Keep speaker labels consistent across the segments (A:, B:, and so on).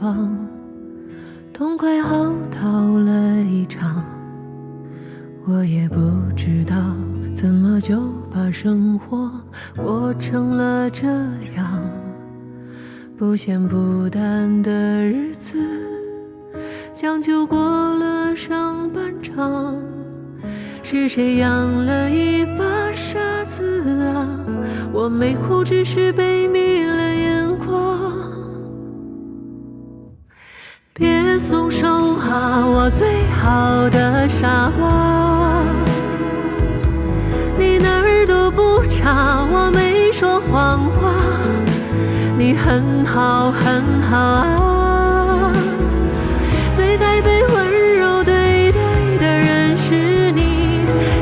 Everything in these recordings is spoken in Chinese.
A: 往，痛快嚎啕了一场。我也不知道怎么就把生活过成了这样，不咸不淡的日子将就过了上半场。是谁养了一把傻子啊？我没哭，只是被迷了眼眶。别松手啊，我最好的傻瓜，你哪儿都不差，我没说谎话，你很好很好啊。最该被温柔对待的人是你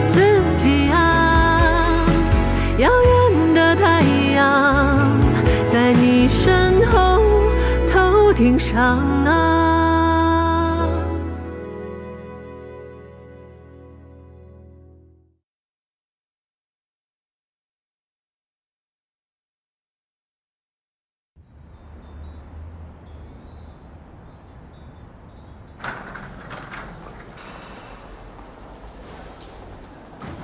A: 自己啊。遥远的太阳在你身后头顶上啊。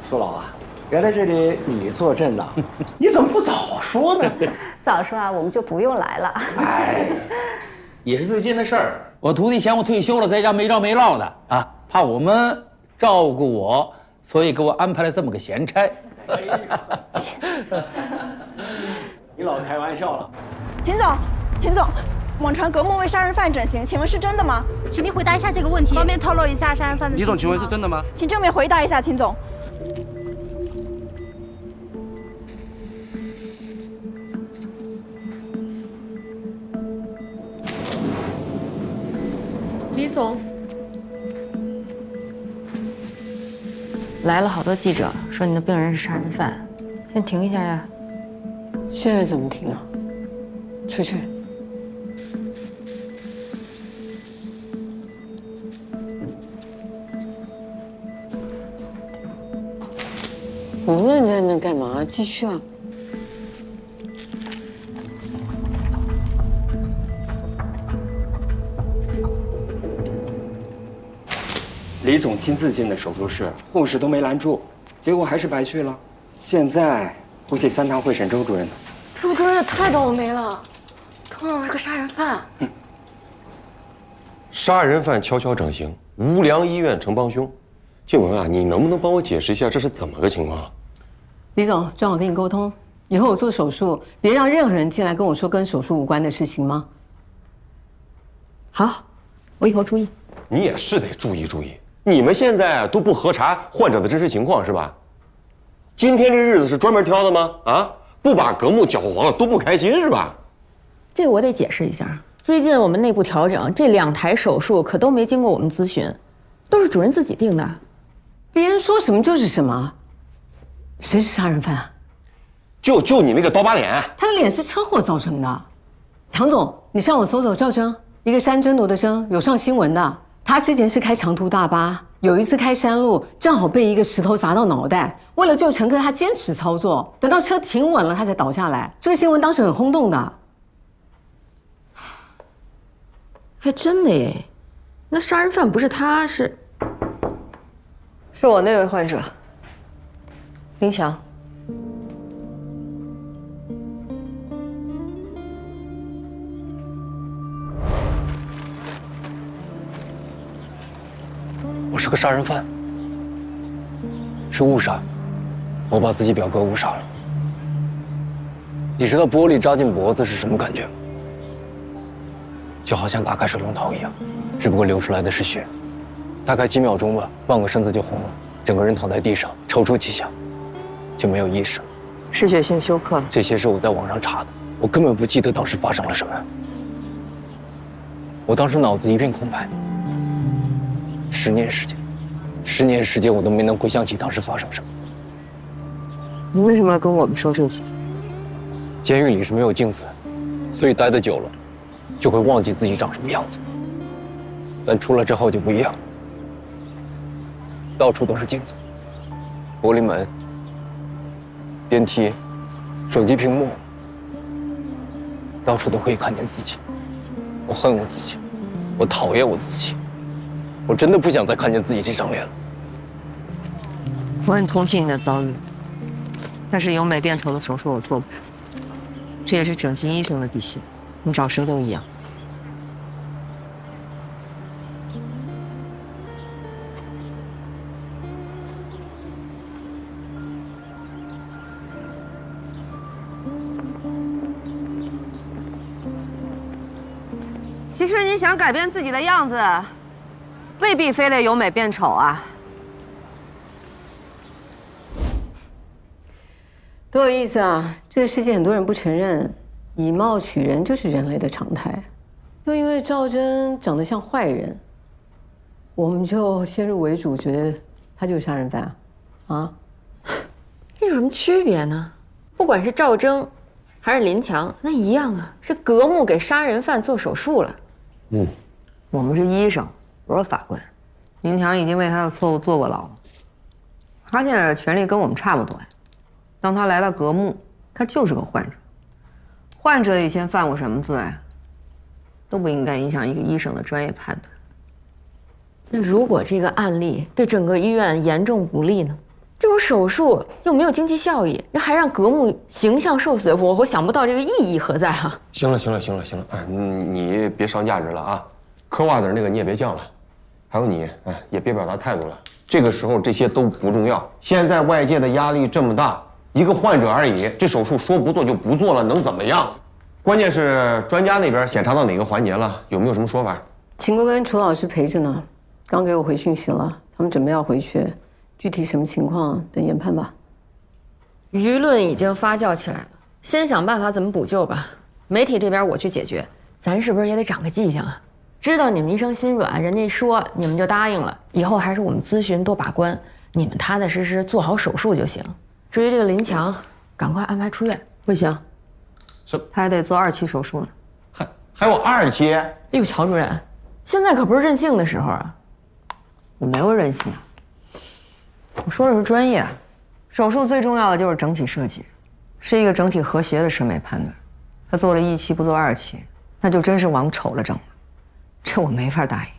B: 苏老啊，原来这里你坐镇呐，你怎么不早说呢？
C: 早说啊，我们就不用来了。
D: 哎，也是最近的事儿。我徒弟嫌我退休了，在家没着没落的啊，怕我们照顾我，所以给我安排了这么个闲差。
B: 你老开玩笑了。
E: 秦总，秦总，网传葛木为杀人犯整形，请问是真的吗？
F: 请您回答一下这个问题。
E: 方便透露一下杀人犯的。
G: 李总，请问是真的吗？
E: 请正面回答一下，秦总。
F: 李总，
H: 来了好多记者，说你的病人是杀人犯，先停一下呀。
I: 现在怎么停啊？出去。你愣在那干嘛？继续啊！
G: 李总亲自进的手术室，护士都没拦住，结果还是白去了。现在估计3趟会审周主任呢。
I: 周主任也太倒霉了，碰到了个杀人犯。
J: 杀人犯悄悄整形，无良医院成帮凶。静雯啊，你能不能帮我解释一下这是怎么个情况啊？
I: 李总，正好跟你沟通，以后我做手术，别让任何人进来跟我说跟手术无关的事情吗？好，我以后注意。
J: 你也是得注意注意。你们现在都不核查患者的真实情况是吧？今天这日子是专门挑的吗？啊，不把葛木搅和黄了都不开心是吧？
H: 这我得解释一下，最近我们内部调整，这2台手术可都没经过我们咨询，都是主任自己定的。
I: 别人说什么就是什么。谁是杀人犯啊？
J: 就你那个刀疤脸，
I: 他的脸是车祸造成的。唐总，你上网搜搜赵征，一个山争夺的争，有上新闻的。他之前是开长途大巴，有一次开山路，正好被一个石头砸到脑袋。为了救乘客，他坚持操作，等到车停稳了，他才倒下来。这个新闻当时很轰动的。
H: 还真的耶，那杀人犯不是他，是
I: 我那位患者，林强。
G: 我是个杀人犯，是误杀，我把自己表哥误杀了。你知道玻璃扎进脖子是什么感觉吗？就好像打开水龙头一样，只不过流出来的是血。大概几秒钟吧，半个身子就红了，整个人躺在地上，抽搐几下，就没有意识了。
I: 失血性休克。
G: 这些是我在网上查的，我根本不记得当时发生了什么。我当时脑子一片空白。10年时间我都没能回想起当时发生什么。
I: 你为什么要跟我们说这些？
G: 监狱里是没有镜子，所以待得久了，就会忘记自己长什么样子。但出来之后就不一样，到处都是镜子，玻璃门、电梯、手机屏幕，到处都可以看见自己。我恨我自己，我讨厌我自己，我真的不想再看见自己这张脸了。
K: 我很同情你的遭遇，但是由美变丑的手术我做不了，这也是整形医生的底线，你找谁都一样。其实你想改变自己的样子，未必非得由美变丑啊。
I: 多有意思啊！这个世界很多人不承认，以貌取人就是人类的常态。就因为赵真长得像坏人，我们就先入为主，觉得他就是杀人犯啊？
H: 这有什么区别呢？不管是赵征还是林强，那一样啊，是革命给杀人犯做手术了。
K: 我们是医生，不是法官。林强已经为他的错误坐过牢了，他现在的权利跟我们差不多呀。当他来到革命，他就是个患者，患者以前犯过什么罪，都不应该影响一个医生的专业判断。
H: 那如果这个案例对整个医院严重不利呢？这种手术又没有经济效益，那还让革命形象受损，我想不到这个意义何在啊！
J: 行了，哎，你别上价值了啊，嗑瓜子那个你也别犟了，还有你，哎，也别表达态度了。这个时候这些都不重要，现在外界的压力这么大，一个患者而已，这手术说不做就不做了，能怎么样？关键是专家那边检查到哪个环节了，有没有什么说法？
I: 秦国跟楚老师陪着呢，刚给我回讯息了，他们准备要回去。具体什么情况，等研判吧。
H: 舆论已经发酵起来了，先想办法怎么补救吧。媒体这边我去解决，咱是不是也得长个记性啊？知道你们医生心软，人家说你们就答应了，以后还是我们咨询多把关，你们踏踏实实做好手术就行。至于这个林强，赶快安排出院。
K: 不行，他还得做2期手术呢。
J: 还有2期？
H: 哎呦，乔主任，现在可不是任性的时候啊！
K: 我没有任性啊。我说的是专业，手术最重要的就是整体设计，是一个整体和谐的审美判断。他做了1期不做2期，那就真是往丑了整了，这我没法答应。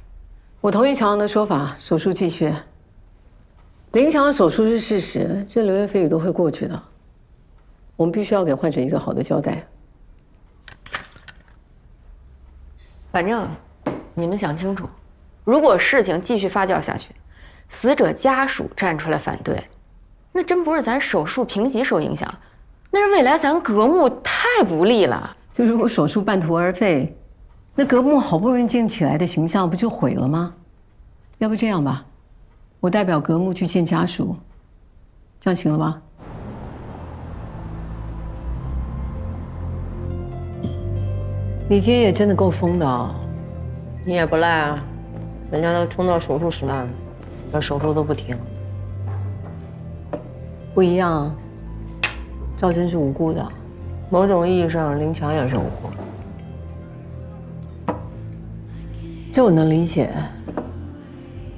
I: 我同意乔阳的说法，手术继续。林强的手术是事实，这流言蜚语都会过去的。我们必须要给患者一个好的交代。
H: 反正你们想清楚，如果事情继续发酵下去，死者家属站出来反对，那真不是咱手术评级受影响，那是未来咱革命太不利了。
I: 就如果手术半途而废，那革命好不容易建起来的形象不就毁了吗？要不这样吧，我代表革命去见家属，这样行了吧？你今天也真的够疯的哦。
K: 你也不赖啊，人家都冲到手术室了，这手术都不停。
I: 不一样，赵真是无辜的。
K: 某种意义上，林强也是无辜的。
I: 这我能理解，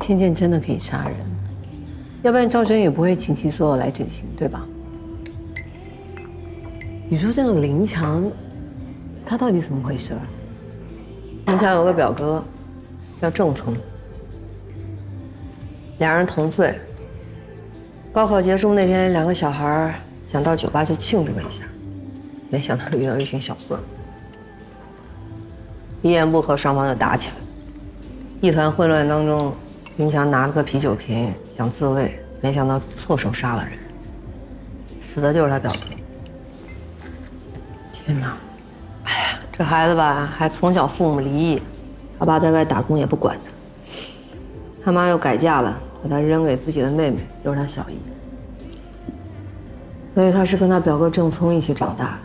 I: 偏见真的可以杀人，要不然赵真也不会倾其所有来整形，对吧？你说这个林强，他到底怎么回事？
K: 林强有个表哥，叫郑聪，俩人同岁。高考结束那天，2个小孩想到酒吧去庆祝一下，没想到遇到一群小混混，一言不合双方就打起来。一团混乱当中，林强拿了个啤酒瓶想自卫，没想到错手杀了人，死的就是他表哥。
I: 天哪！
K: 哎呀，这孩子吧，还从小父母离异，他爸在外打工也不管他，他妈又改嫁了，把他扔给自己的妹妹，就是他小姨。所以他是跟他表哥郑聪一起长大的。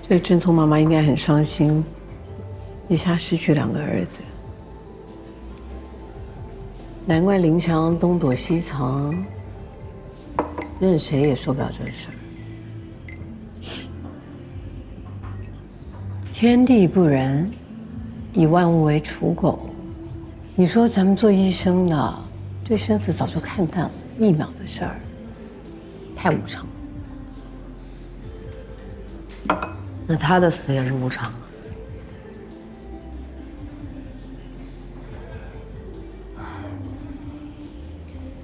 I: 这郑聪妈妈应该很伤心，一下失去2个儿子。难怪林强东躲西藏，任谁也受不了这事儿。天地不仁，以万物为刍狗。你说咱们做医生的，对生死早就看淡了，1秒的事儿，太无常了。
K: 那他的死也是无常啊。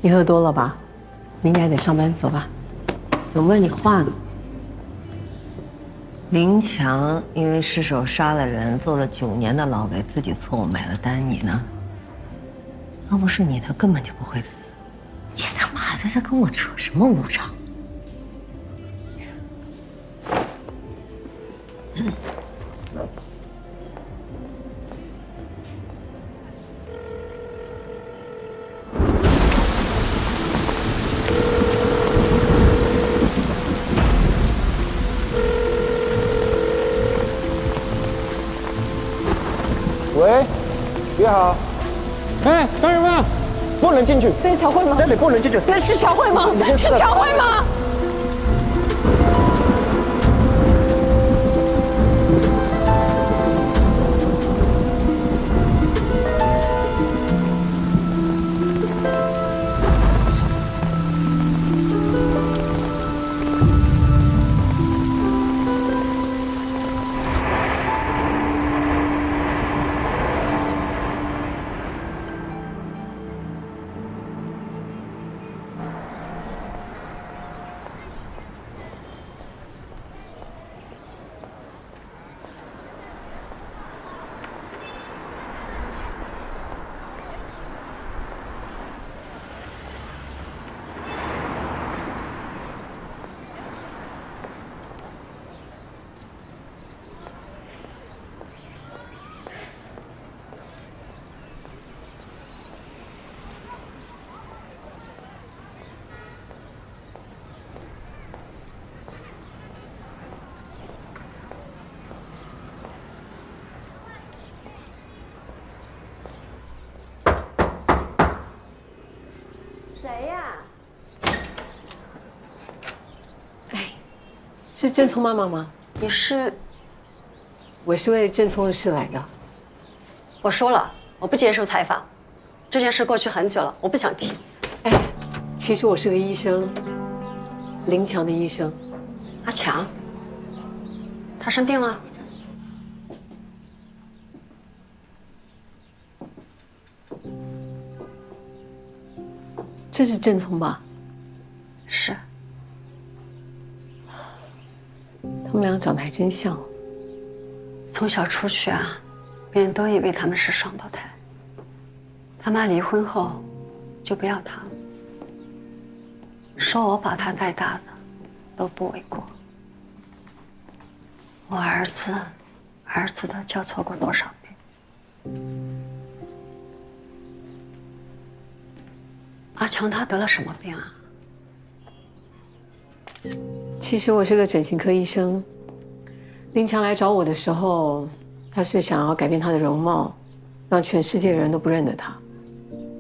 I: 你喝多了吧？明天还得上班，走吧。有问你话呢。
K: 林强因为失手杀了人，坐了9年的牢，给自己错误买了单。你呢？要不是你，他根本就不会死。你他妈在这跟我扯什么无常？
B: 喂，你好。
G: 哎，干什么？
B: 不能进去。
I: 这是乔慧吗？
B: 这里不能进去。
I: 那是乔慧吗？是乔慧吗？
E: 谁呀？
I: 是郑聪妈妈吗？
F: 你是？
I: 我是为郑聪的事来的。
F: 我说了，我不接受采访。这件事过去很久了，我不想提。
I: 哎，其实我是个医生，林强的医生。
F: 阿强，他生病了。
I: 这是郑聪吧？
F: 是。
I: 他们俩长得还真像。
F: 从小出去啊，别人都以为他们是双胞胎。他妈离婚后，就不要他了，说我把他带大的，都不为过。我儿子的交错过多少病？阿强他得了什么病啊？
I: 其实我是个整形科医生。林强来找我的时候，他是想要改变他的容貌，让全世界人都不认得他。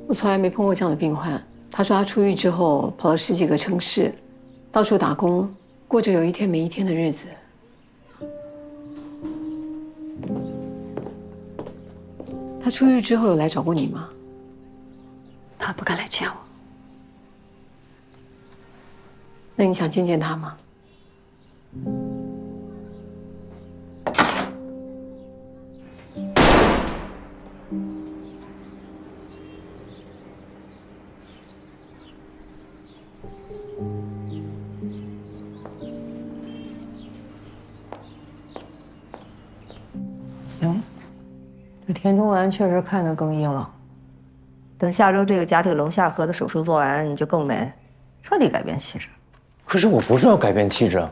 I: 我从来没碰过这样的病患。他说他出狱之后跑了10几个城市，到处打工，过着有一天没一天的日子。他出狱之后有来找过你吗？
F: 他不敢来见我。
I: 那你想见见他吗？
K: 行，这田中丸确实看着更硬朗。等下周这个假体颅下颌的手术做完，你就更美，彻底改变气质。
G: 可是我不是要改变气质，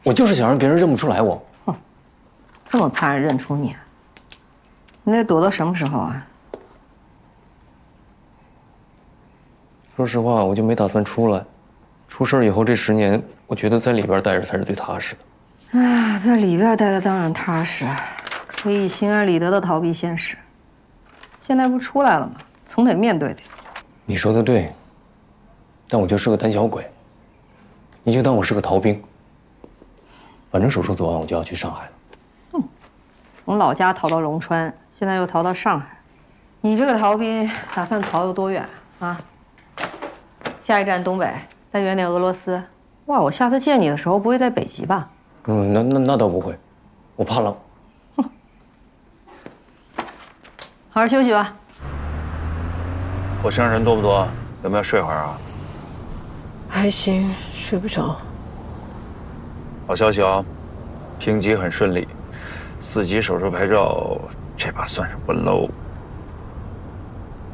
G: 我就是想让别人认不出来我。
K: 哼，这么怕人认出你，你得躲到什么时候啊？
G: 说实话，我就没打算出来。出事以后这10年，我觉得在里边待着才是最踏实的。
K: 啊，在里边待的当然踏实，可以心安理得的逃避现实。现在不出来了吗？总得面对的。
G: 你说的对，但我就是个胆小鬼。你就当我是个逃兵。反正手术做完我就要去上海了。
K: 从老家逃到龙川，现在又逃到上海，你这个逃兵打算逃有多远啊？下一站东北，再远点俄罗斯。哇，我下次见你的时候不会在北极吧？
G: 那倒不会，我怕冷。
K: 好好休息吧。
D: 我身上人多不多？
L: 有没有睡会儿啊？
I: 还行，睡不着。
L: 好消息啊，评级很顺利，4级手术牌照这把算是稳喽。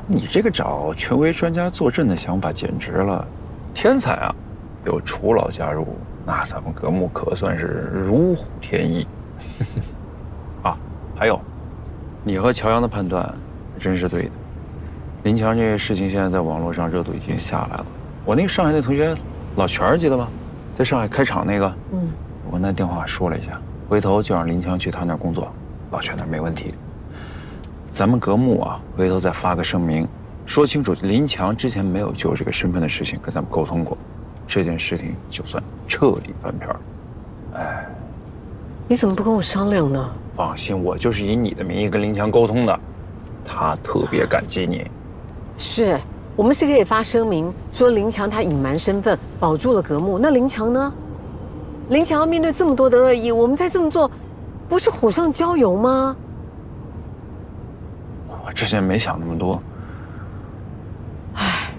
L: 你这个找权威专家坐镇的想法简直了，天才啊！有楚老加入，那咱们格木可算是如虎添翼。啊，还有，你和乔阳的判断真是对的。林强这个事情现在在网络上热度已经下来了。我那个上海那同学老全记得吗？在上海开厂那个，我跟他电话说了一下，回头就让林强去他那儿工作，老全那儿没问题。咱们格木啊，回头再发个声明，说清楚林强之前没有就这个身份的事情跟咱们沟通过，这件事情就算彻底翻篇。哎，
I: 你怎么不跟我商量呢？
L: 放心，我就是以你的名义跟林强沟通的，他特别感激你。
I: 是我们是可以发声明说林强他隐瞒身份保住了格木，那林强呢？林强要面对这么多的恶意，我们再这么做，不是火上浇油吗？
L: 我之前没想那么多，唉，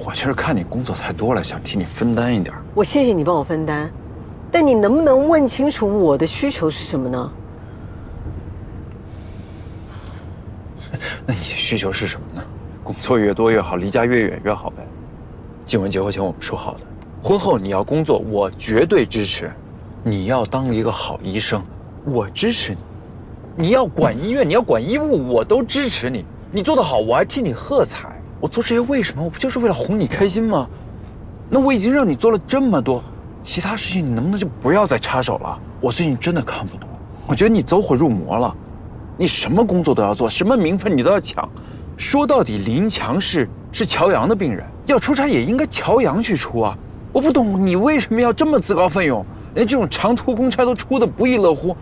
L: 我就是看你工作太多了，想替你分担一点。
I: 我谢谢你帮我分担，但你能不能问清楚我的需求是什么呢？
L: 那你的需求是什么呢？工作越多越好，离家越远越好呗。静雯结婚前我们说好的，婚后你要工作，我绝对支持。你要当一个好医生，我支持你。你要管医院，你要管医务，我都支持你。你做得好，我还替你喝彩。我做这些为什么？我不就是为了哄你开心吗？那我已经让你做了这么多，其他事情你能不能就不要再插手了？我最近真的看不懂，我觉得你走火入魔了。你什么工作都要做，什么名分你都要抢。说到底，林强是乔阳的病人，要出差也应该乔阳去出啊。我不懂你为什么要这么自告奋勇，连这种长途公差都出得不亦乐乎。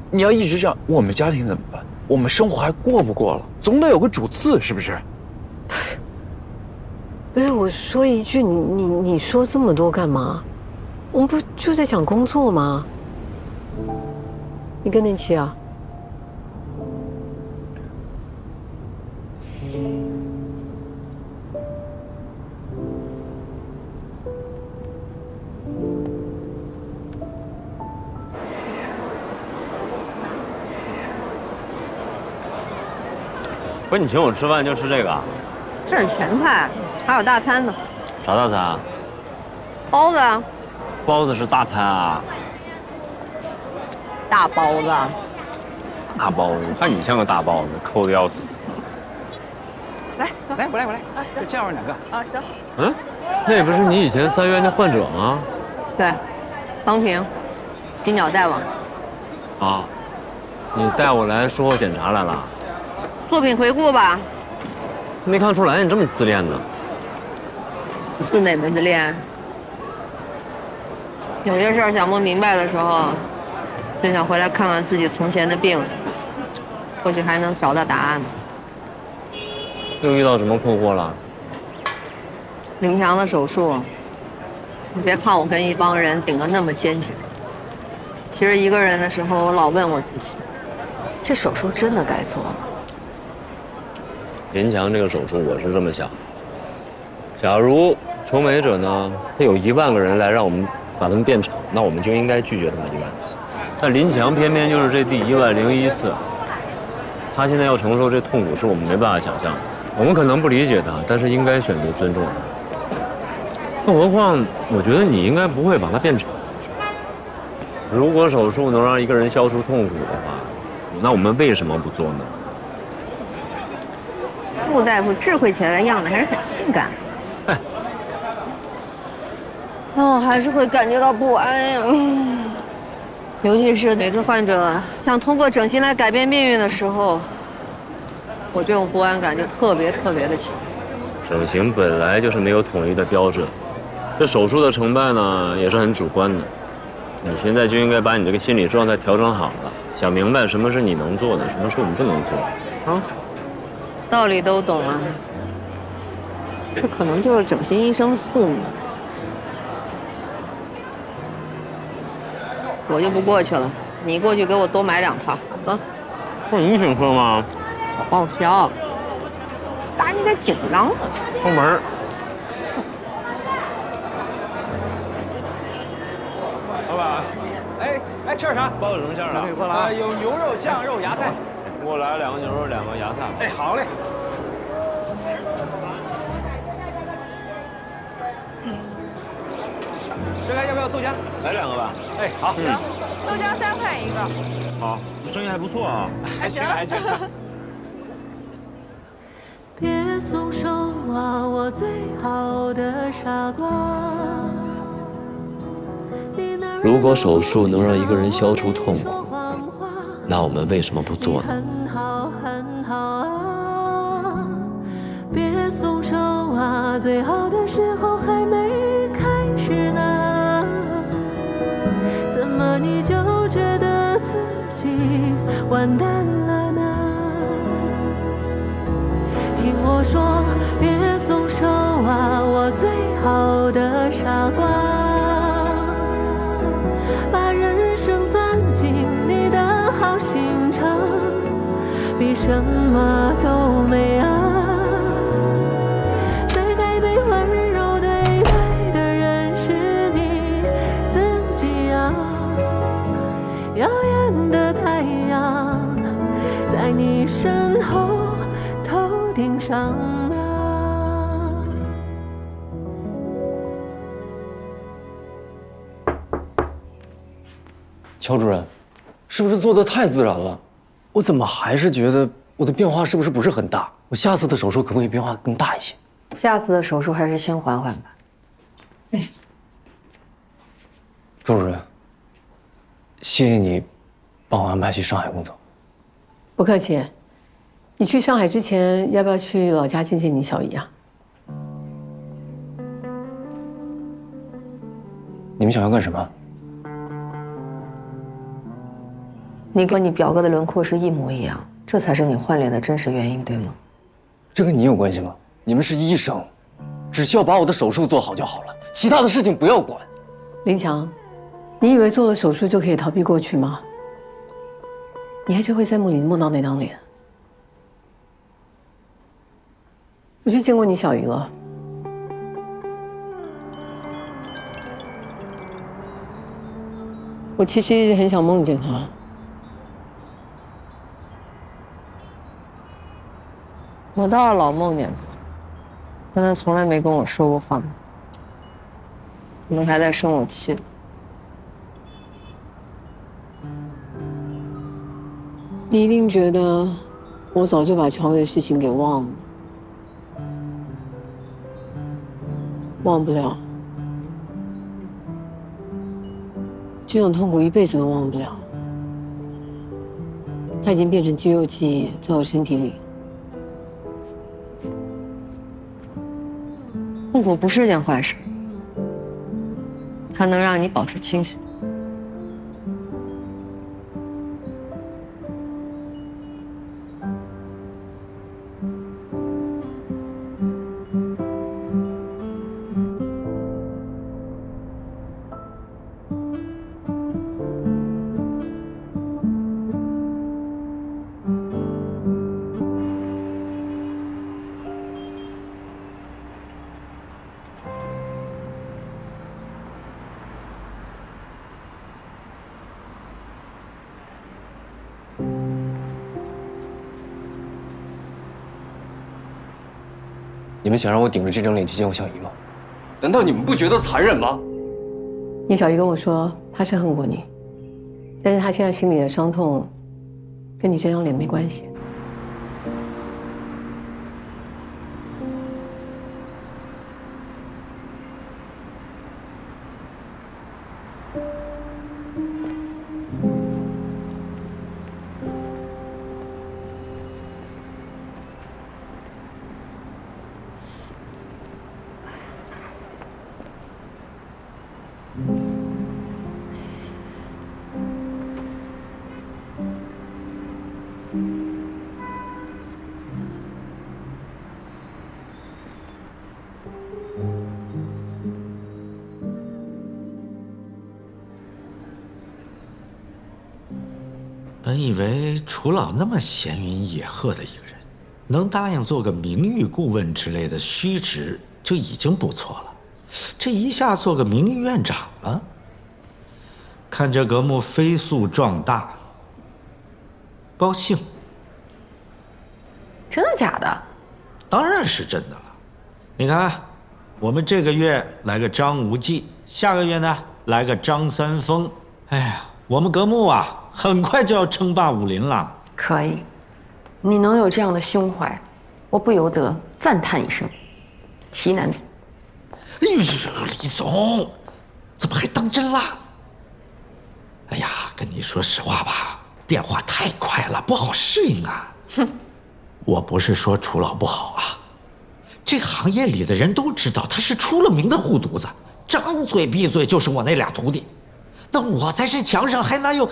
L: 你要一直这样，我们家庭怎么办？我们生活还过不过了？总得有个主次，是不是？
I: 不是，我说一句，你说这么多干嘛？我们不就在讲工作吗？你更年期啊？
G: 不是你请我吃饭就吃这个啊？
K: 这是全菜，还有大餐呢。
G: 啥大餐啊？
K: 包子啊。
G: 包子是大餐啊？
K: 大包子。
G: 大包子，看你像个大包子，抠的要死。
K: 来，
B: 我来，就这样2个。
K: 啊，行。
G: 嗯，那不是你以前3院那患者吗？
K: 对，方平，金角大王。
G: 啊，你带我来术后检查来了？
K: 作品回顾吧。
G: 没看出来你这么自恋呢。
K: 自哪门子恋？有些事儿想不明白的时候，就想回来看看自己从前的病，或许还能找到答案。
G: 又遇到什么困惑了？
K: 林强的手术，你别看我跟一帮人顶得那么坚决，其实一个人的时候，我老问我自己，这手术真的该做吗？
G: 林强这个手术，我是这么想：假如崇美者呢，他有1万个人来让我们把他们变成，那我们就应该拒绝他们1万次。但林强偏偏就是这第10001次，他现在要承受这痛苦，是我们没办法想象的。我们可能不理解他，但是应该选择尊重他。更何况，我觉得你应该不会把他变成。如果手术能让一个人消除痛苦的话，那我们为什么不做呢？
K: 陆大夫智慧起来的样子还是很性感的。
G: 哎，
K: 但我还是会感觉到不安呀。尤其是每次患者想通过整形来改变命运的时候，我这种不安感就特别的强。
G: 整形本来就是没有统一的标准，这手术的成败呢也是很主观的。你现在就应该把你这个心理状态调整好了，想明白什么是你能做的，什么是我们不能做的啊。
K: 道理都懂了，这可能就是整形医生的宿命。我就不过去了，你过去给我多买2套，走。
G: 不是你请客吗？
K: 报销。爸，你可紧张了。
G: 出门。吧？
B: 哎，吃点啥？
G: 包有什么馅的？
B: 可以过来。有牛肉、酱肉、芽菜。
G: 给我来2个牛肉，2个芽菜。
B: 哎，好嘞。这边要不要豆浆？
G: 来2个吧。
B: 哎，好。
E: 行，豆浆3块1个。
G: 好，你生意还不错啊。
B: 还行还行。
A: 别松手啊，我最好的傻瓜。
M: 如果手术能让一个人消除痛苦，那我们为什么不做呢？
A: 很好很好啊，别松手啊，最好的时候还没开始呢。怎么你就觉得自己完蛋了呢？听我说，别松手啊，我最好的傻瓜。把人生钻进你的好心肠，比什么都美啊。最该被温柔对待的人是你自己啊。耀眼的太阳在你身后头顶上啊。
N: 乔主任，是不是做的太自然了？我怎么还是觉得我的变化是不是很大？我下次的手术可不可以变化更大一些？
F: 下次的手术还是先缓缓吧。
N: 周主任，谢谢你帮我安排去上海工作。
I: 不客气。你去上海之前，要不要去老家见见你小姨啊？
N: 你们想要干什么？
F: 你跟你表哥的轮廓是一模一样，这才是你换脸的真实原因，对吗？
N: 这跟你有关系吗？你们是医生，只需要把我的手术做好就好了，其他的事情不要管。
I: 林强，你以为做了手术就可以逃避过去吗？你还是会在梦里梦到那张脸。我去见过你小姨了。我其实一直很想梦见她。
K: 我倒是老梦见他，但他从来没跟我说过话。可能还在生我气。
I: 你一定觉得我早就把乔伟的事情给忘了，忘不了。这种痛苦一辈子都忘不了。它已经变成肌肉记忆，在我身体里。
K: 痛苦不是件坏事，它能让你保持清醒。
N: 你们想让我顶着这张脸去见我小姨吗？难道你们不觉得残忍吗？
I: 你小姨跟我说，她是恨过你，但是她现在心里的伤痛，跟你这张脸没关系。
O: 本以为楚老那么闲云野鹤的一个人，能答应做个名誉顾问之类的虚职就已经不错了，这一下做个名誉院长了。看着格木飞速壮大，高兴。
H: 真的假的？
O: 当然是真的了。你看，我们这个月来个张无忌，下个月呢来个张三丰。哎呀，我们格木啊，很快就要称霸武林了。
H: 可以，你能有这样的胸怀，我不由得赞叹一声，奇男子。
O: 哎呦，李总，怎么还当真了？哎呀，跟你说实话吧，变化太快了，不好适应啊。哼，我不是说楚老不好啊，这行业里的人都知道他是出了名的护犊子，张嘴闭嘴就是我那俩徒弟，那我在这墙上还哪有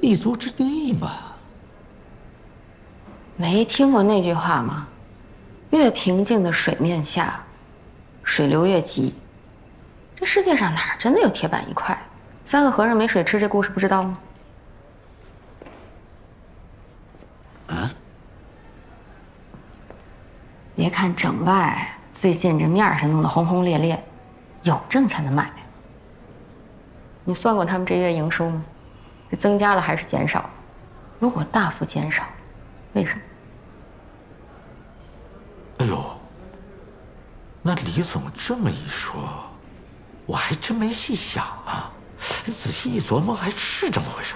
O: 立足之地嘛？
H: 没听过那句话吗？越平静的水面下，水流越急。这世界上哪儿真的有铁板一块？三个和尚没水吃，这故事不知道吗？
O: 啊？
H: 别看整外最近这面上弄得轰轰烈烈，有挣钱的买。你算过他们这月营收吗？是增加了还是减少？如果大幅减少，为什么？
O: 哎呦，那李总这么一说，我还真没细想啊。仔细一琢磨，还是这么回事。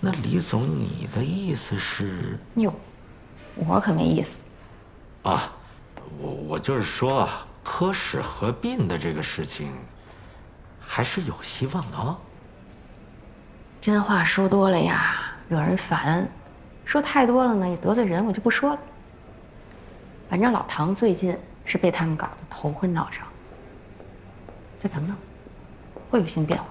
O: 那李总，你的意思是？
H: 哟，我可没意思。
O: 啊，我就是说啊，科室合并的这个事情，还是有希望的啊。
H: 真话说多了呀，惹人烦；说太多了呢，也得罪人，我就不说了。反正老唐最近是被他们搞得头昏脑胀，再等等，会有新变化。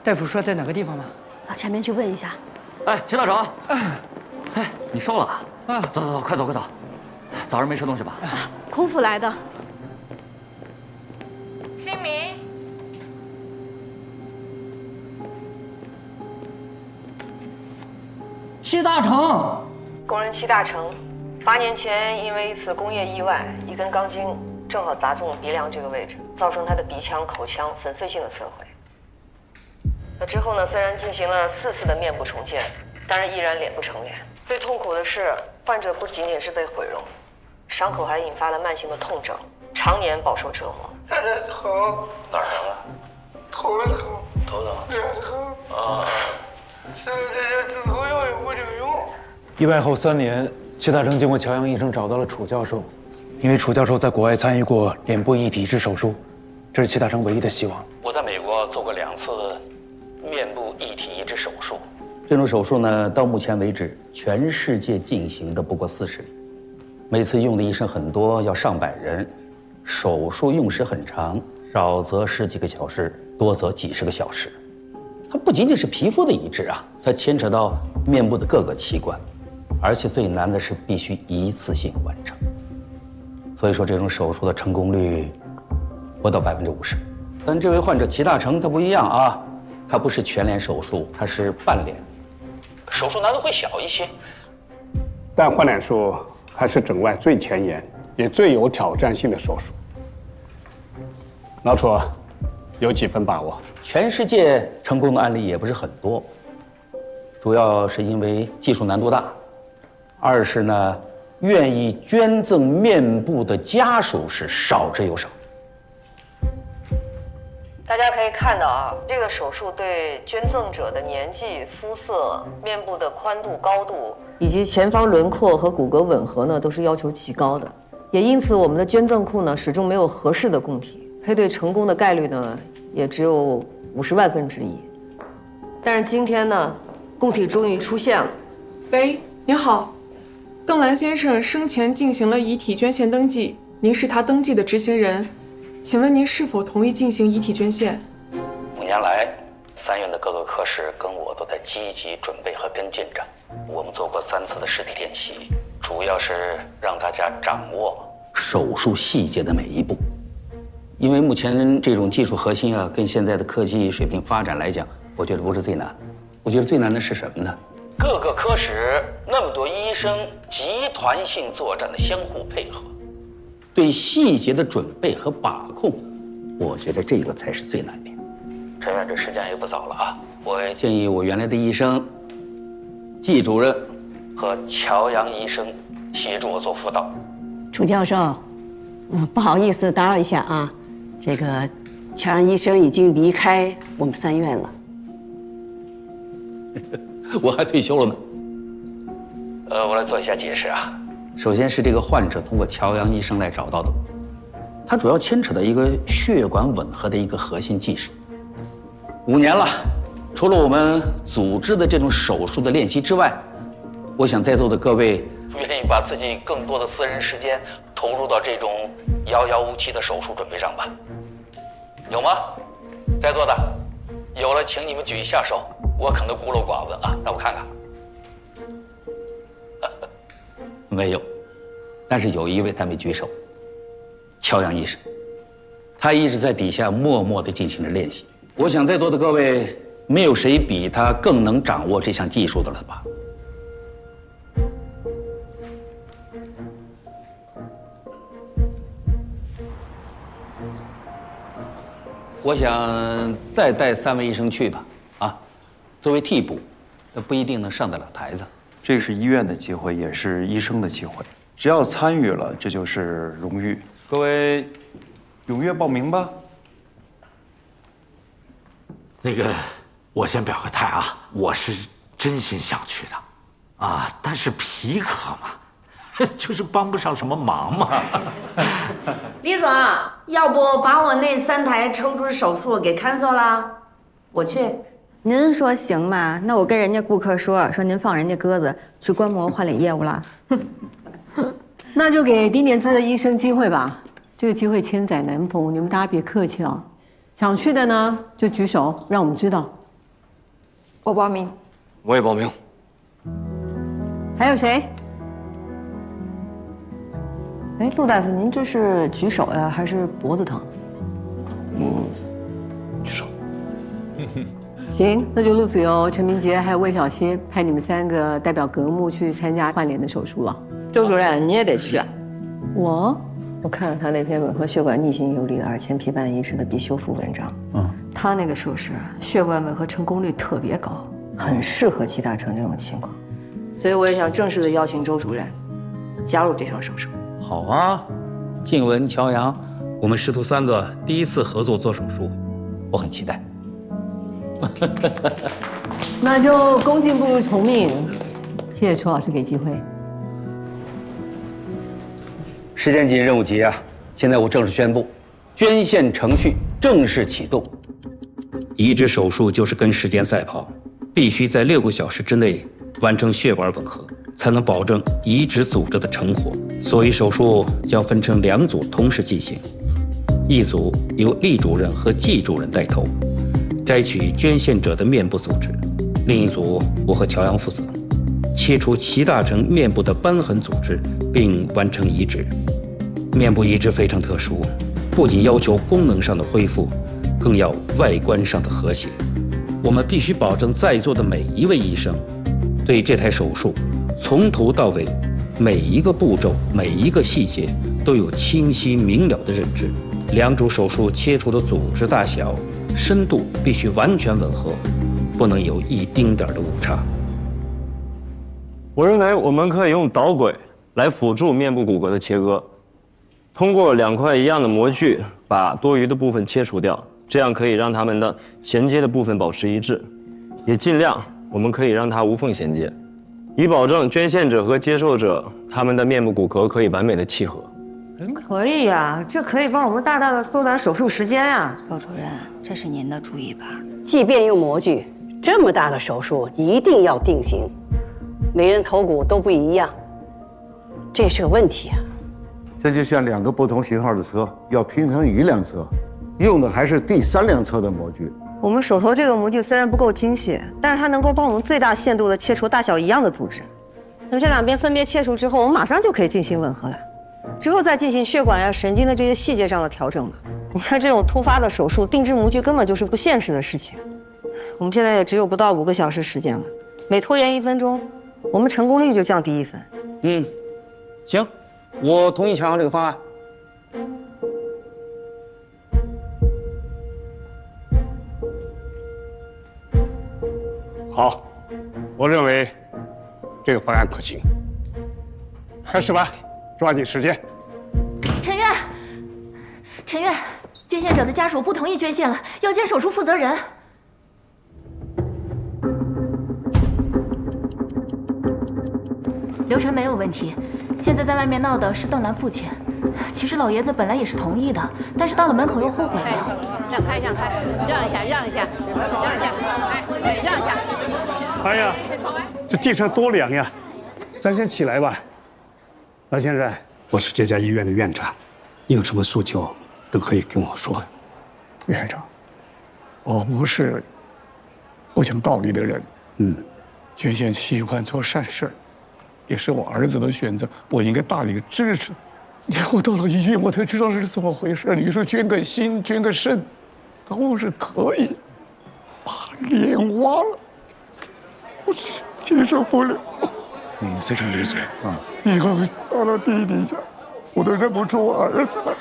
P: 大夫说在哪个地方吗？
E: 到前面去问一下。
Q: 哎，秦大成，哎，你瘦了啊？走走走，快走快走，早上没吃东西吧？
E: 空腹来的。
R: 新民，
P: 戚大成，
F: 工人戚大成，8年前因为一次工业意外，一根钢筋正好砸中了鼻梁这个位置，造成他的鼻腔、口腔粉碎性的损毁。那之后呢，虽然进行了4次的面部重建，但是依然脸不成脸。最痛苦的是，患者不仅仅是被毁容，伤口还引发了慢性的痛症，常年饱受折磨。
S: 这疼，
Q: 哪儿疼啊？
S: 头疼，
Q: 头疼，
S: 脸疼
Q: 啊！
S: 吃了这些止疼药也不顶用。
N: 意外后3年，戚大成经过乔阳医生找到了楚教授，因为楚教授在国外参与过脸部异体质手术，这是戚大成唯一的希望。
D: 我在美国做过2次面部异体移植手术，这种手术呢，到目前为止，全世界进行的不过40例，每次用的医生很多，要上百人，手术用时很长，少则10几个小时，多则几十个小时。它不仅仅是皮肤的移植啊，它牵扯到面部的各个器官，而且最难的是必须一次性完成。所以说，这种手术的成功率不到50%。但这位患者齐大成他不一样啊。它不是全脸手术，它是半脸，手术难度会小一些。
T: 但换脸术还是整外最前沿，也最有挑战性的手术。老楚，有几分把握？
D: 全世界成功的案例也不是很多，主要是因为技术难度大，二是呢，愿意捐赠面部的家属是少之又少。
F: 大家可以看到啊，这个手术对捐赠者的年纪、肤色、面部的宽度、高度，以及前方轮廓和骨骼吻合呢，都是要求极高的。也因此，我们的捐赠库呢，始终没有合适的供体，配对成功的概率呢，也只有50万分之1。但是今天呢，供体终于出现了。
R: 喂，您好，邓兰先生生前进行了遗体捐献登记，您是他登记的执行人。请问您是否同意进行遗体捐献
D: 5年来，3院的各个科室跟我都在积极准备和跟进着。我们做过3次的实体练习，主要是让大家掌握手术细节的每一步。因为目前这种技术核心啊，跟现在的科技水平发展来讲，我觉得不是最难。我觉得最难的是什么呢？各个科室那么多医生集团性作战的相互配合，对细节的准备和把控，我觉得这个才是最难的。陈院这时间也不早了啊，我建议我原来的医生季主任和乔阳医生协助我做辅导。
U: 楚教授，不好意思打扰一下啊，这个乔阳医生已经离开我们3院了。
D: 我还退休了呢。我来做一下解释啊。首先是这个患者通过乔阳医生来找到的，他主要牵扯到一个血管吻合的一个核心技术。5年了，除了我们组织的这种手术的练习之外，我想在座的各位愿意把自己更多的私人时间投入到这种遥遥无期的手术准备上吧？有吗？在座的，有了，请你们举一下手。我可能孤陋寡闻啊，让我看看。没有，但是有一位他没举手，乔阳医生，他一直在底下默默地进行着练习。我想在座的各位，没有谁比他更能掌握这项技术的了吧？我想再带3位医生去吧，啊，作为替补，不一定能上得了台子。
L: 这是医院的机会，也是医生的机会，只要参与了，这就是荣誉。各位，踊跃报名吧。
O: 那个，我先表个态啊，我是真心想去的，啊，但是皮克嘛，就是帮不上什么忙嘛。
V: 李总，要不把我那3台抽脂手术给 cancel 了？我去。
H: 您说行吗？那我跟人家顾客说您放人家鸽子去观摩换脸业务了。
I: 那就给低年资的医生机会吧，这个机会千载难逢，你们大家别客气啊。想去的呢就举手，让我们知道。
H: 我报名。
J: 我也报名。
I: 还有谁？
H: 哎，陆大夫，您这是举手呀，还是脖子疼？
J: 举手。
I: 行，那就陆子由、陈明杰还有魏小歇派你们3个代表格目去参加换脸的手术了。
H: 周主任，你也得去啊。
K: 我看了他那篇吻合血管逆行有力的2千批半医师的必修复文章，他那个手术血管吻合成功率特别高，很适合齐大成这种情况，所以我也想正式的邀请周主任加入这场手术。
D: 好啊，静雯、乔阳，我们师徒3个第一次合作做手术，我很期待。
I: 那就恭敬不如从命，谢谢楚老师给机会。
D: 时间紧，任务急啊！现在我正式宣布，捐献程序正式启动。移植手术就是跟时间赛跑，必须在6个小时之内完成血管吻合，才能保证移植组织的成活。所以手术将分成2组同时进行，一组由厉主任和季主任带头，摘取捐献者的面部组织；另一组我和乔阳负责，切除齐大成面部的瘢痕组织，并完成移植。面部移植非常特殊，不仅要求功能上的恢复，更要外观上的和谐。我们必须保证在座的每一位医生对这台手术从头到尾每一个步骤、每一个细节都有清晰明了的认知。2组手术切除的组织大小、深度必须完全吻合，不能有一丁点的误差。
G: 我认为我们可以用导轨来辅助面部骨骼的切割，通过2块一样的模具把多余的部分切除掉，这样可以让它们的衔接的部分保持一致，也尽量我们可以让它无缝衔接，以保证捐献者和接受者他们的面部骨骼可以完美的契合。
V: 可以呀，这可以帮我们大大的缩短手术时间呀。
U: 高主任，这是您的主意吧？即便用模具，这么大的手术一定要定型，每人头骨都不一样，这也是个问题啊。
W: 这就像2个不同型号的车要平衡一辆车，用的还是第3辆车的模具。
V: 我们手头这个模具虽然不够精细，但是它能够帮我们最大限度的切除大小一样的组织。等这2边分别切除之后，我们马上就可以进行吻合了。
K: 之后再进行血管呀、神经的这些细节上的调整嘛。你像这种突发的手术，定制模具根本就是不现实的事情。我们现在也只有不到5个小时时间了，每拖延1分钟，我们成功率就降低1分。
J: 行，我同意强阳这个方案。
T: 好，我认为这个方案可行。开始吧，抓紧时间。
B: 陈月，陈月，捐献者的家属不同意捐献了，要见手术负责人。流程没有问题，现在在外面闹的是邓兰父亲。其实老爷子本来也是同意的，但是到了门口又后悔了。
U: 让开，让开，让一下，让一下，让一下，哎，让一下。
T: 哎呀，这地上多凉呀！咱先起来吧。老先生，我是这家医院的院长，你有什么诉求都可以跟我说。
C: 院长，我不是不讲道理的人。捐献器官做善事，也是我儿子的选择，我应该大力支持。我到了医院，我才知道是怎么回事。你说捐个心、捐个肾，都是可以，把脸挖了，我接受不了。
L: 非常理解啊。
C: 以后到了地底下，我都认不出我儿子了。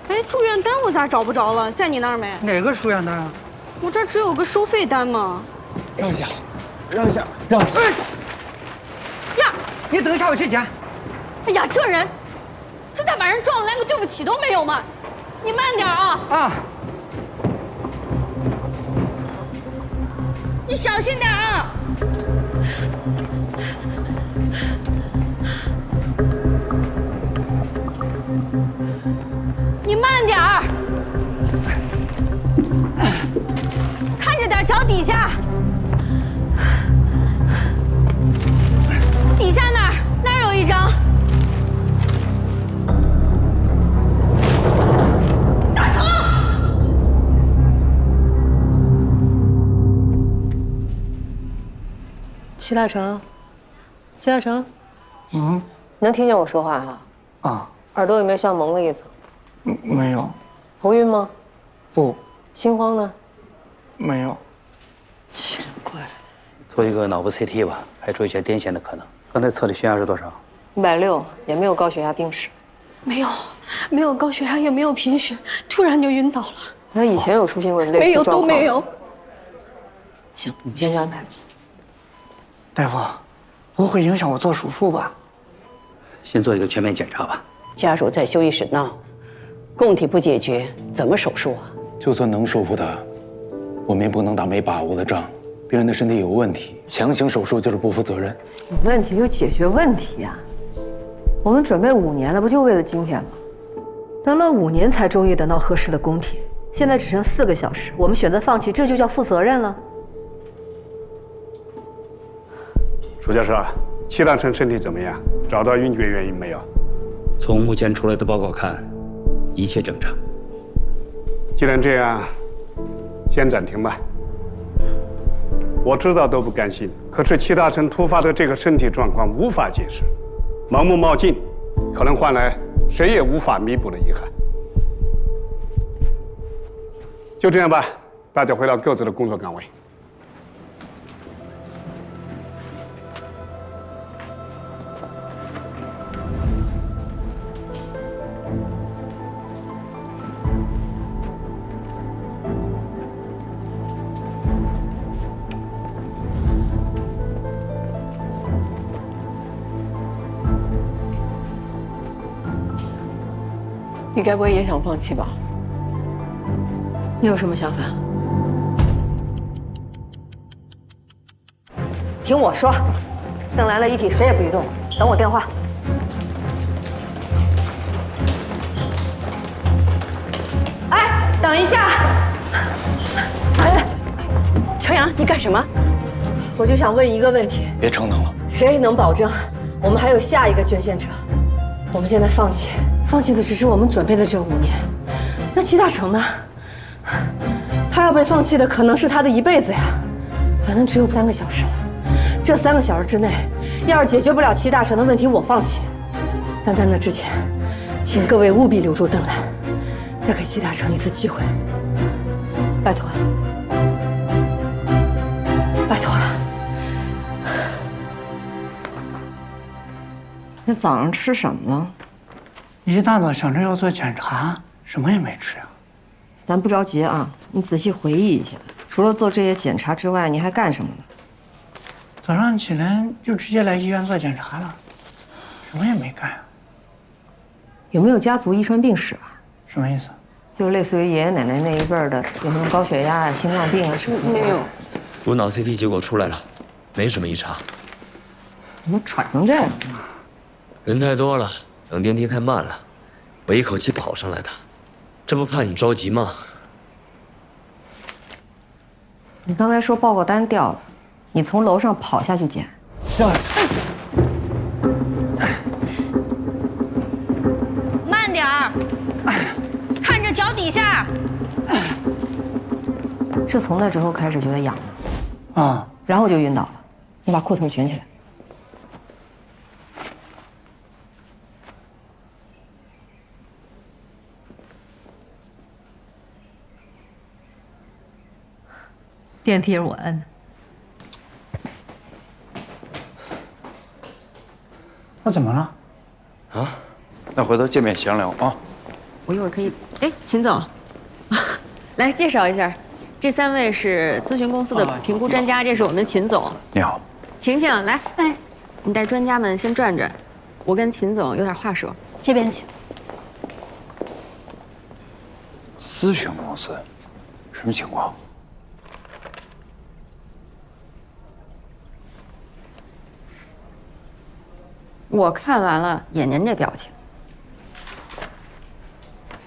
R: 哎，住院单我咋找不着了？在你那儿没？
P: 哪个住院单啊？
R: 我这儿只有个收费单嘛。
P: 让一下，让一下，让一下。
R: 呀！
P: 你等一下，我去捡。
R: 哎呀，这人，这咋把人撞了，连个对不起都没有嘛！你慢点啊！
P: 啊！
R: 你小心点啊！你慢点儿，看着点脚底下，底下那儿有一张。大成，
K: 齐大成，齐大成，能听见我说话哈？
P: 啊，
K: 耳朵有没有像蒙了一层？
P: 没有。
K: 头晕吗？
P: 不。
K: 心慌呢？
P: 没有。
K: 奇怪。
D: 做一个脑部 CT 吧，排除一些癫痫的可能。刚才测的血压是多少
K: ？160，也没有高血压病史。
R: 没有高血压，也没有贫血，突然就晕倒了。
K: 那以前有出现过类似
R: 没有，
K: 状况？
R: 都没有。
K: 行，你先去安排吧。
P: 大夫，不会影响我做手术吧？
D: 先做一个全面检查吧。
U: 家属在休息室闹，供体不解决，怎么手术啊？
L: 就算能说服他，我们也不能打没把握的仗。别人的身体有问题，强行手术就是不负责任。
K: 有问题就解决问题呀！我们准备5年了，不就为了今天吗？等了5年才终于等到合适的供体，现在只剩4个小时，我们选择放弃，这就叫负责任了。
T: 楚教授，齐大成身体怎么样？找到晕厥原因没有？
D: 从目前出来的报告看，一切正常。
T: 既然这样，先暂停吧。我知道都不甘心，可是齐大成突发的这个身体状况无法解释，盲目冒进，可能换来谁也无法弥补的遗憾。就这样吧，大家回到各自的工作岗位。
I: 你该不会也想放弃吧？
K: 你有什么想法？听我说，邓来了遗体谁也不许动，等我电话。哎，等一下！
U: 哎，程阳，你干什么？
K: 我就想问一个问题。
L: 别逞能了。
K: 谁能保证我们还有下一个捐献者？我们现在放弃的只是我们准备的这5年。那齐大成呢？他要被放弃的可能是他的一辈子呀。反正只有3个小时了，
F: 这3个小时之内，要是解决不了齐大成的问题，我放弃。但在那之前，请各位务必留住邓兰，再给齐大成一次机会，拜托了，拜托了。
K: 那早上吃什么了？
P: 一大早想着要做检查，什么也没吃啊。
K: 咱不着急啊，你仔细回忆一下，除了做这些检查之外，你还干什么了？
P: 早上起来就直接来医院做检查了，什么也没干啊。
K: 有没有家族遗传病史啊？
P: 什么意思？
K: 就类似于爷爷奶奶那一辈儿的，有什么高血压啊、心脏病啊什么的？没有。
A: 颅脑 CT 结果出来了，没什么异常。
K: 怎么喘成这样？
A: 人太多了，等电梯太慢了，我一口气跑上来的，这不怕你着急吗？
K: 你刚才说报告单掉了，你从楼上跑下去捡？
H: 慢点儿，看着脚底下。
K: 是从那之后开始觉得痒吗？
P: 啊，
K: 然后就晕倒了。你把裤头卷起来。
E: 电梯是我摁的。
P: 那怎么了？
L: 啊，那回头见面详聊啊。
H: 我一会儿可以。哎，秦总，来介绍一下，这3位是咨询公司的评估专家，这是我们的秦总。
L: 你好，
H: 晴晴，来，哎，你带专家们先转转，我跟秦总有点话说。
B: 这边请。
L: 咨询公司，什么情况？
H: 我看完了，也您这表情。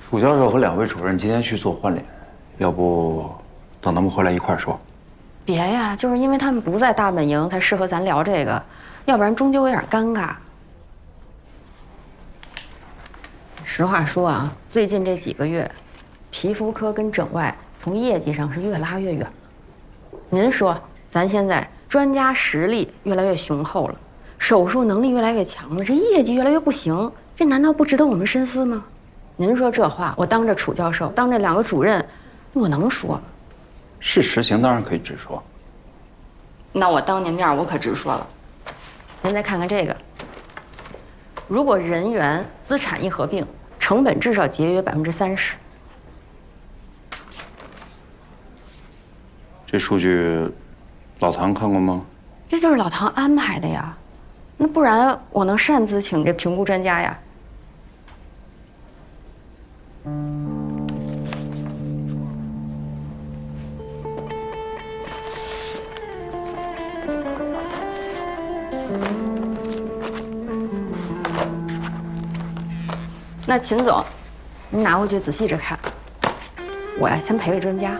L: 楚教授和2位主任今天去做换脸，要不等他们回来一块儿说？
H: 别呀，就是因为他们不在大本营，才适合咱聊这个，要不然终究有点尴尬。实话说啊，最近这几个月，皮肤科跟整外从业绩上是越拉越远了。您说，咱现在专家实力越来越雄厚了，手术能力越来越强了，这业绩越来越不行，这难道不值得我们深思吗？您说这话，我当着楚教授，当着2个主任，我能说吗？
L: 是实情当然可以直说。
H: 那我当您面，我可直说了。您再看看这个，如果人员资产一合并，成本至少节约30%。
L: 这数据，老唐看过吗？
H: 这就是老唐安排的呀，那不然我能擅自请这评估专家呀？那秦总，您拿回去仔细着看，我呀先陪陪专家。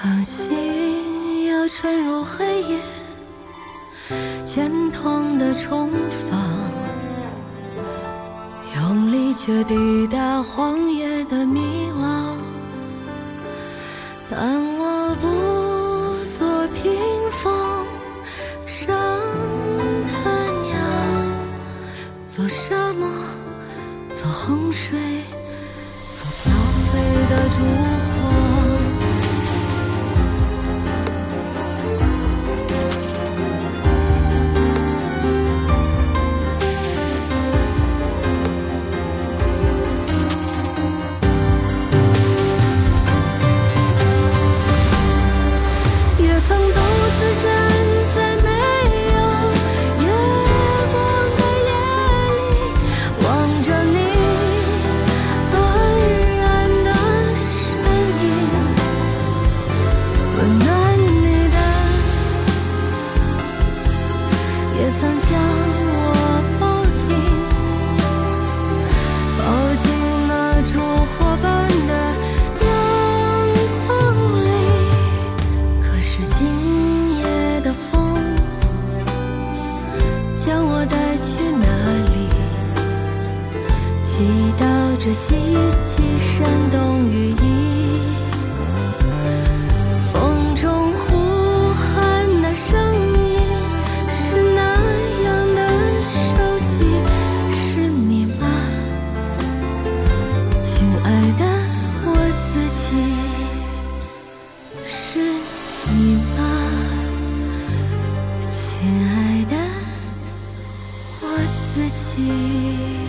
M: 当心要沉入黑夜，渐痛的重放，用力却抵达荒野的迷惘。但我不做屏风上的鸟，做沙漠，做洪水，做飘飞的烛火。曾将我抱紧。着希冀煽动羽翼，风中呼喊那声音是那样的熟悉，是你吗，亲爱的我自己，是你吗，亲爱的我自己。